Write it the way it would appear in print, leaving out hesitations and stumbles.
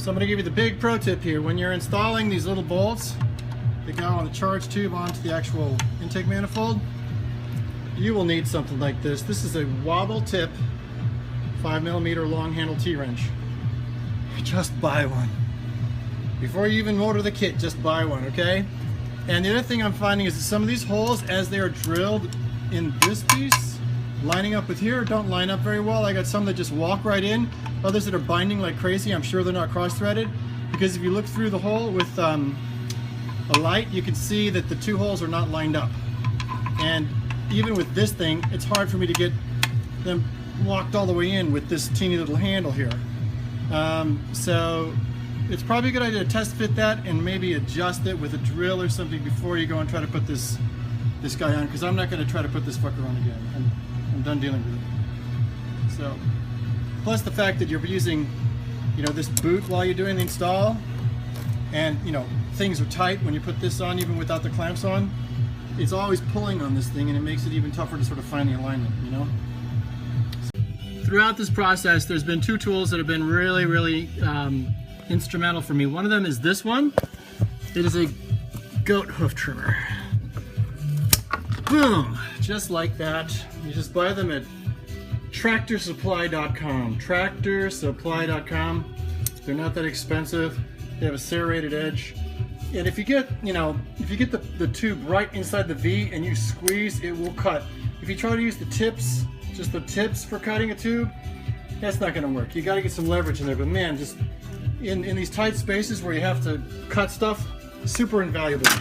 So I'm going to give you the big pro tip here. When you're installing these little bolts that go on the charge tube onto the actual intake manifold, you will need something like this. This is a wobble tip 5mm long handle T-wrench. Just buy one. Before you even order the kit, just buy one, okay? And the other thing I'm finding is that some of these holes, as they are drilled in this piece, lining up with here, don't line up very well. I got some that just walk right in, others that are binding like crazy. I'm sure they're not cross-threaded, because if you look through the hole with a light, you can see that the two holes are not lined up. And even with this thing, it's hard for me to get them locked all the way in with this teeny little handle here. So it's probably a good idea to test fit that and maybe adjust it with a drill or something before you go and try to put this guy on, because I'm not going to try to put this fucker on again. I'm done dealing with it. So, plus the fact that you're using, you know, this boot while you're doing the install, and you know, things are tight when you put this on even without the clamps on. It's always pulling on this thing, and it makes it even tougher to sort of find the alignment, you know? Throughout this process, there's been two tools that have been really instrumental for me. One of them is this one. It is a goat hoof trimmer. Boom! Just like that. You just buy them at tractorsupply.com. Tractorsupply.com. They're not that expensive. They have a serrated edge. And if you get, you know, if you get the tube right inside the V and you squeeze, it will cut. If you try to use the tips, just the tips for cutting a tube, that's not going to work. You got to get some leverage in there. But man, just in these tight spaces where you have to cut stuff, super invaluable.